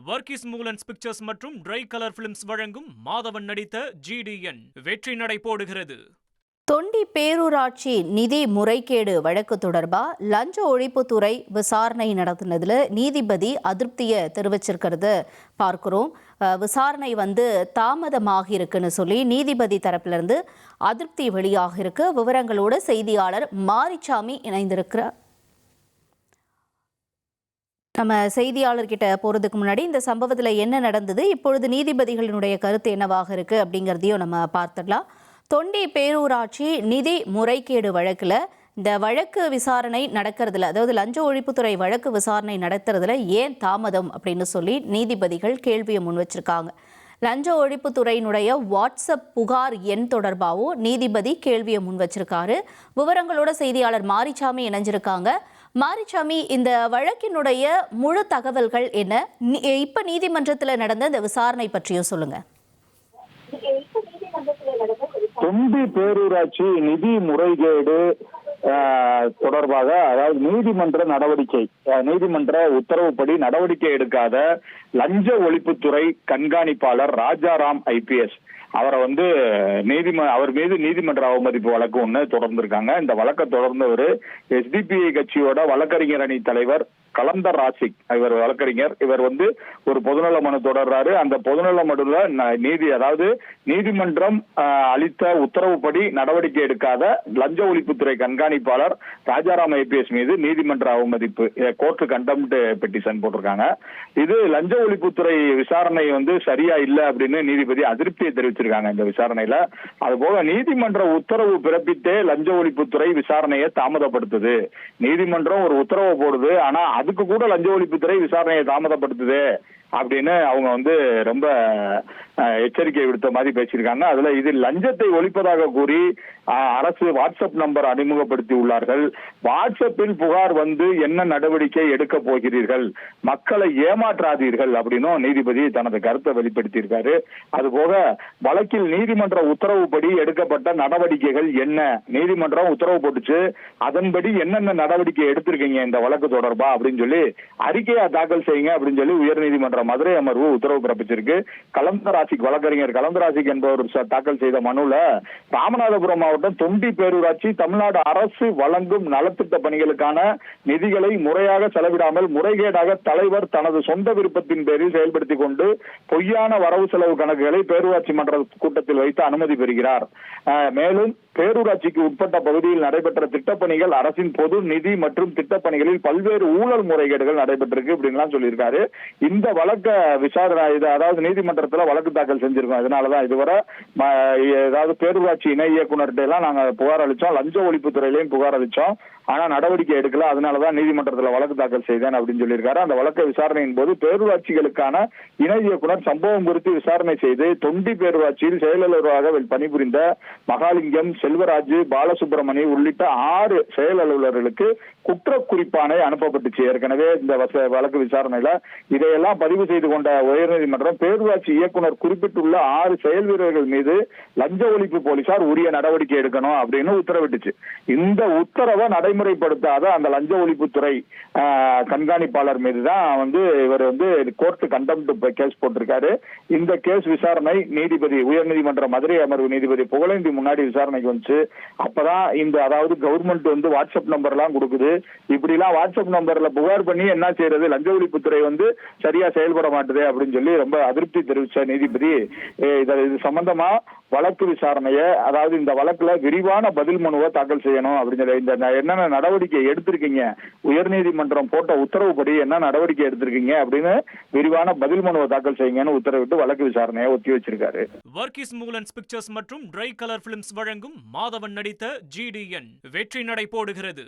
Varghese மூலன்ஸ் pictures மற்றும் try colour films வழங்கும் மாதவன் நடித்த GDN வெற்றி நடை போடுகிறது. தொண்டி பேரூராட்சி நிதி முறைகேடு வழக்கு தொடர்பா லஞ்ச ஒழிப்புத்துறை விசாரணை நடத்தினதுல நீதிபதி அதிருப்தியை தெரிவிச்சிருக்கிறது பார்க்கிறோம். விசாரணை தாமதமாக இருக்குன்னு சொல்லி நீதிபதி தரப்புல இருந்து அதிருப்தி வெளியாக இருக்கு. விவரங்களோட செய்தியாளர் மாரிச்சாமி இணைந்திருக்கிறார். நம்ம செய்தியாளர்கிட்ட போறதுக்கு முன்னாடி இந்த சம்பவத்துல என்ன நடந்தது, இப்பொழுது நீதிபதிகளினுடைய கருத்து என்னவாக இருக்கு அப்படிங்கிறதையும் நம்ம பார்த்துடலாம். தொண்டி பேரூராட்சி நிதி முறைகேடு வழக்குல இந்த வழக்கு விசாரணை நடக்கிறதுல, அதாவது லஞ்ச ஒழிப்புத்துறை வழக்கு விசாரணை நடத்துறதுல ஏன் தாமதம் அப்படின்னு சொல்லி நீதிபதிகள் கேள்வியை முன் வச்சிருக்காங்க. லஞ்ச ஒழிப்புத்துறையினுடைய வாட்ஸ்அப் புகார் எண் தொடர்பாகவும் நீதிபதி கேள்வியை முன் வச்சிருக்காரு. விவரங்களோட செய்தியாளர் மாரிச்சாமி இணைஞ்சிருக்காங்க. மாரிச்சாமி, இந்த வழக்கினுடைய முழு தகவல்கள் என்ன, இப்ப நீதிமன்றத்தில் நடந்த இந்த விசாரணை பற்றியும் சொல்லுங்க. தொண்டி பேரூராட்சி நிதி முறைகேடு தொடர்பாக, அதாவது நீதிமன்ற உத்தரவுப்படி நடவடிக்கை எடுக்காத லஞ்ச ஒழிப்புத்துறை கண்காணிப்பாளர் ராஜாராம் IPS அவரை அவர் மீது நீதிமன்ற அவமதிப்பு வழக்கு ஒண்ணு தொடர்ந்திருக்காங்க. இந்த வழக்கை தொடர்ந்தவர் SDPI கட்சியோட வழக்கறிஞர் அணி தலைவர் கலந்தர் ராசிக். இவர் வழக்கறிஞர். இவர் ஒரு பொதுநல மனு தொடர்றாரு. அந்த பொதுநல மனுல நீதிமன்றம் அளித்த உத்தரவுப்படி நடவடிக்கை எடுக்காத லஞ்ச ஒழிப்புத்துறை கண்காணிப்பாளர் ராஜாராம் IPS மீது நீதிமன்ற அவமதிப்பு கோர்ட் கண்டெம்ட் பெட்டிஷன் போட்டிருக்காங்க. இது லஞ்ச ஒழிப்புத்துறை விசாரணை சரியா இல்ல அப்படின்னு நீதிபதி அதிருப்தியை தெரிவிச்சிருக்காங்க இந்த விசாரணையில. அதுபோக நீதிமன்ற உத்தரவு பிறப்பித்தே லஞ்ச ஒழிப்புத்துறை விசாரணையை தாமதப்படுத்துது. நீதிமன்றம் ஒரு உத்தரவை போடுது, ஆனா அதுக்கு கூட லஞ்ச ஒழிப்புத்துறை விசாரணையை தாமதப்படுத்துது அப்படின்னு அவங்க ரொம்ப எச்சரிக்கை விடுத்த மாதிரி பேசியிருக்காங்க. அதுல இது லஞ்சத்தை ஒழிப்பதாக கூறி அரசு வாட்ஸ்அப் நம்பர் அறிமுகப்படுத்தி உள்ளார்கள். வாட்ஸ்அப்பில் புகார் என்ன நடவடிக்கை எடுக்க போகிறீர்கள், மக்களை ஏமாற்றாதீர்கள் அப்படின்னும் நீதிபதி தனது கருத்தை வெளிப்படுத்தியிருக்காரு. அதுபோக வழக்கில் நீதிமன்ற உத்தரவுப்படி எடுக்கப்பட்ட நடவடிக்கைகள் என்ன, நீதிமன்றம் உத்தரவு போட்டுச்சு, அதன்படி என்னென்ன நடவடிக்கை எடுத்திருக்கீங்க இந்த வழக்கு தொடர்பா அப்படின்னு சொல்லி அறிக்கையா தாக்கல் செய்யுங்க அப்படின்னு சொல்லி உயர்நீதிமன்ற மதுரை அமர்வு உத்தரவு பிறப்பிச்சிருக்கு. கலந்தராசிக் வழக்கறிஞர் கலந்தராசிக் என்பவர் தாக்கல் செய்த மனுல ராமநாதபுரம் மாவட்டம் தொண்டி பேரூராட்சி தமிழ்நாடு அரசு வழங்கும் நலத்திட்ட பணிகளுக்கான நிதிகளை முறையாக செலவிடாமல் முறைகேடாக தலைவர் தனது சொந்த விருப்பத்தின் பேரில் செயல்படுத்திக் கொண்டு பொய்யான வரவு செலவு கணக்குகளை பேரூராட்சி மன்ற கூட்டத்தில் வைத்து அனுமதி பெறுகிறார். மேலும் பேரூராட்சிக்கு உட்பட்ட பகுதியில் நடைபெற்ற திட்டப்பணிகள் அரசின் பொது நிதி மற்றும் திட்டப்பணிகளில் பல்வேறு ஊழல் முறைகேடுகள் நடைபெற்றிருக்கு அப்படின்லாம் சொல்லியிருக்காரு. இந்த வழக்க விசாரணை, அதாவது நீதிமன்றத்தில் வழக்கு தாக்கல் செஞ்சிருக்கோம். அதனாலதான் இதுவரை பேரூராட்சி இணை இயக்குநர்கிட்ட எல்லாம் நாங்க புகார் அளிச்சோம், லஞ்ச ஒழிப்புத்துறையிலையும் புகார் அளிச்சோம், ஆனா நடவடிக்கை எடுக்கல. அதனாலதான் நீதிமன்றத்தில் வழக்கு தாக்கல் செய்தேன் அப்படின்னு சொல்லியிருக்காரு. அந்த வழக்கு விசாரணையின் போது பேரூராட்சிகளுக்கான இணை இயக்குநர் சம்பவம் குறித்து விசாரணை செய்து தொண்டி பேரூராட்சியில் செயலலுவலராக பணிபுரிந்த மகாலிங்கம், செல்வராஜ், பாலசுப்ரமணி உள்ளிட்ட 6 செயல் அலுவலர்களுக்கு குற்ற குறிப்பாணை அனுப்பப்பட்டுச்சு. ஏற்கனவே இந்த வழக்கு விசாரணையில இதையெல்லாம் பதிவு செய்து கொண்ட உயர்நீதிமன்றம் பேரூராட்சி இயக்குநர் குறிப்பிட்டுள்ள 6 செயல் வீரர்கள் மீது லஞ்ச ஒழிப்பு போலீசார் உரிய நடவடிக்கை எடுக்கணும் அப்படின்னு உத்தரவிட்டுச்சு. இந்த உத்தரவை நடைமுறைப்படுத்தாத அந்த லஞ்ச ஒழிப்புத்துறை கண்காணிப்பாளர் மீதுதான் இவர் கோர்ட் கண்டெம்ட் கேஸ் போட்டிருக்காரு. இந்த கேஸ் விசாரணை நீதிபதி உயர்நீதிமன்ற மதுரை அமர்வு நீதிபதி புகழேந்தி முன்னாடி விசாரணைக்கு வந்துச்சு. அப்பதான் அதாவது கவர்மெண்ட் வாட்ஸ்அப் நம்பர் எல்லாம் கொடுக்குது, இப்படி எல்லாம் வாட்ஸ்அப் நம்பர்ல புகார் பண்ணி என்ன செய்யறது, லஞ்ச ஒழிப்புத்துறை சரியா செயல்பட மாட்டுது அப்படின்னு சொல்லி ரொம்ப அதிருப்தி தெரிவிச்ச நீதிபதி இது சம்பந்தமா வழக்கு விசாரணைய, அதாவது இந்த வழக்குல விரிவான பதில் மனுவை தாக்கல் செய்யணும் அப்படின்னு சொல்லி, இந்த என்னென்ன நடவடிக்கை எடுத்திருக்கீங்க, உயர்நீதிமன்றம் போட்ட உத்தரவுப்படி என்ன நடவடிக்கை எடுத்திருக்கீங்க அப்படின்னு விரிவான பதில் மனுவை தாக்கல் செய்யுங்கன்னு உத்தரவிட்டு வழக்கு விசாரணையை ஒத்தி வச்சிருக்காரு. வர்க்கீஸ் மூலன்ஸ் பிக்சர்ஸ் மற்றும் ட்ரை கலர் பிலிம்ஸ் வழங்கும் மாதவன் நடித்த GDN வெற்றி நடை போடுகிறது.